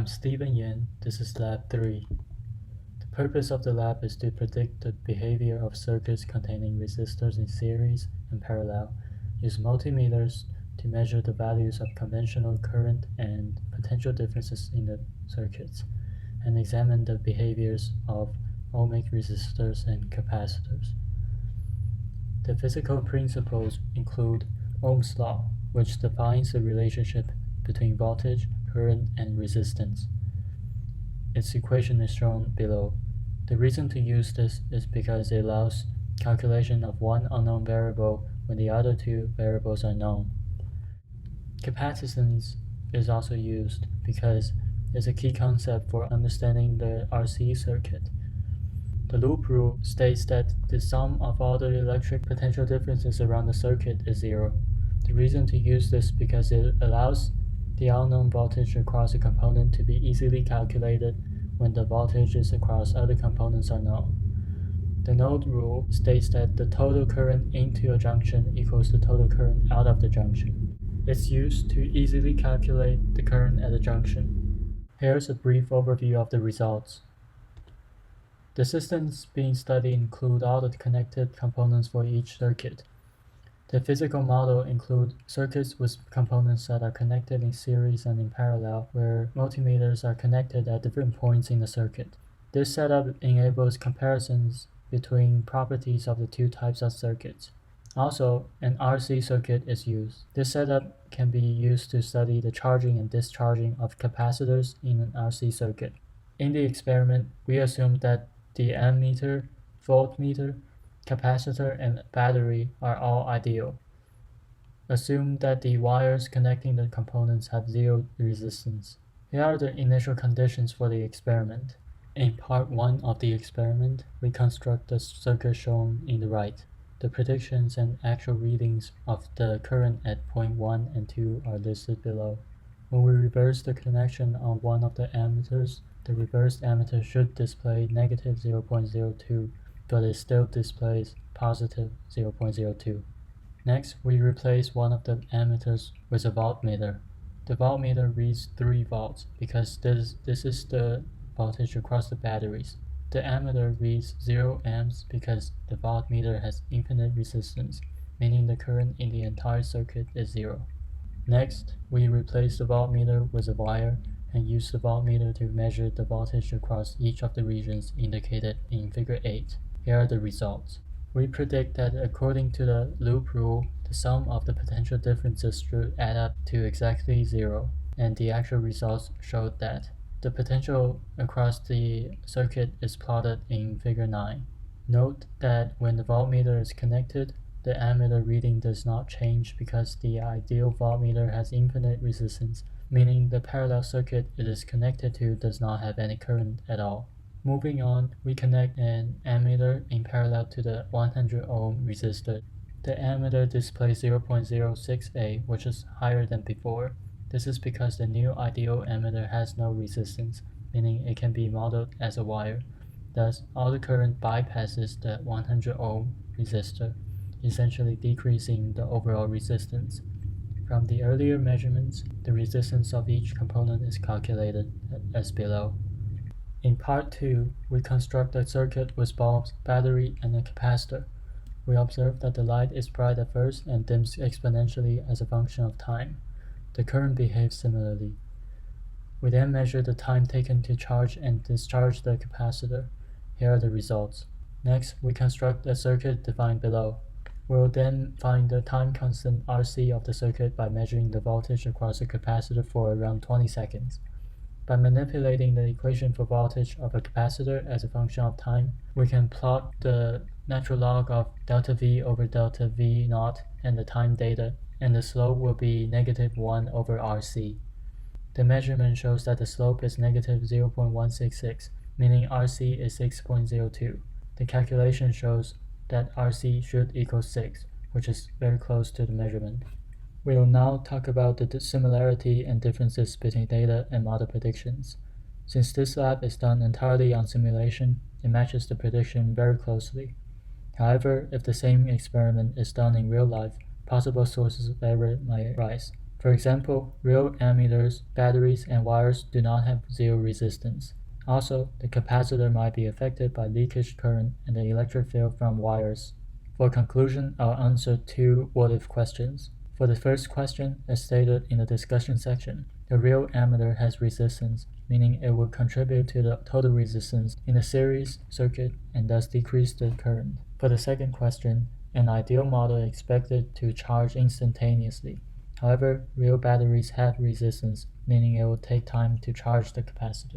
I'm Stephen Yin. This is Lab 3. The purpose of the lab is to predict the behavior of circuits containing resistors in series and parallel, use multimeters to measure the values of conventional current and potential differences in the circuits, and examine the behaviors of ohmic resistors and capacitors. The physical principles include Ohm's law, which defines the relationship between voltage, current, and resistance. Its equation is shown below. The reason to use this is because it allows calculation of one unknown variable when the other two variables are known. Capacitance is also used because it's a key concept for understanding the RC circuit. The loop rule states that the sum of all the electric potential differences around the circuit is zero. The reason to use this is because it allows the unknown voltage across a component to be easily calculated when the voltages across other components are known. The node rule states that the total current into a junction equals the total current out of the junction. It's used to easily calculate the current at a junction. Here's a brief overview of the results. The systems being studied include all the connected components for each circuit. The physical model includes circuits with components that are connected in series and in parallel, where multimeters are connected at different points in the circuit. This setup enables comparisons between properties of the two types of circuits. Also, an RC circuit is used. This setup can be used to study the charging and discharging of capacitors in an RC circuit. In the experiment, we assumed that the ammeter, voltmeter, capacitor, and battery are all ideal. Assume that the wires connecting the components have zero resistance. Here are the initial conditions for the experiment. In part 1 of the experiment, we construct the circuit shown in the right. The predictions and actual readings of the current at point 1 and 2 are listed below. When we reverse the connection on one of the ammeters, the reversed ammeter should display negative 0.02, but it still displays positive 0.02. Next, we replace one of the ammeters with a voltmeter. The voltmeter reads 3 volts because this is the voltage across the batteries. The ammeter reads 0 amps because the voltmeter has infinite resistance, meaning the current in the entire circuit is 0. Next, we replace the voltmeter with a wire and use the voltmeter to measure the voltage across each of the regions indicated in Figure 8. Here are the results. We predict that according to the loop rule, the sum of the potential differences should add up to exactly 0, and the actual results showed that. The potential across the circuit is plotted in Figure 9. Note that when the voltmeter is connected, the ammeter reading does not change because the ideal voltmeter has infinite resistance, meaning the parallel circuit it is connected to does not have any current at all. Moving on, we connect an ammeter in parallel to the 100 ohm resistor. The ammeter displays 0.06A, which is higher than before. This is because the new ideal ammeter has no resistance, meaning it can be modeled as a wire. Thus, all the current bypasses the 100 ohm resistor, essentially decreasing the overall resistance. From the earlier measurements, the resistance of each component is calculated as below. In part 2, we construct a circuit with bulbs, battery, and a capacitor. We observe that the light is bright at first and dims exponentially as a function of time. The current behaves similarly. We then measure the time taken to charge and discharge the capacitor. Here are the results. Next, we construct a circuit defined below. We'll then find the time constant RC of the circuit by measuring the voltage across the capacitor for around 20 seconds. By manipulating the equation for voltage of a capacitor as a function of time, we can plot the natural log of delta V over delta V naught and the time data, and the slope will be negative 1 over RC. The measurement shows that the slope is negative 0.166, meaning RC is 6.02. The calculation shows that RC should equal 6, which is very close to the measurement. We will now talk about the similarity and differences between data and model predictions. Since this lab is done entirely on simulation, it matches the prediction very closely. However, if the same experiment is done in real life, possible sources of error might arise. For example, real ammeters, batteries, and wires do not have zero resistance. Also, the capacitor might be affected by leakage current and the electric field from wires. For conclusion, I'll answer two what-if questions. For the first question, as stated in the discussion section, the real ammeter has resistance, meaning it will contribute to the total resistance in the series circuit and thus decrease the current. For the second question, an ideal model is expected to charge instantaneously. However, real batteries have resistance, meaning it will take time to charge the capacitor.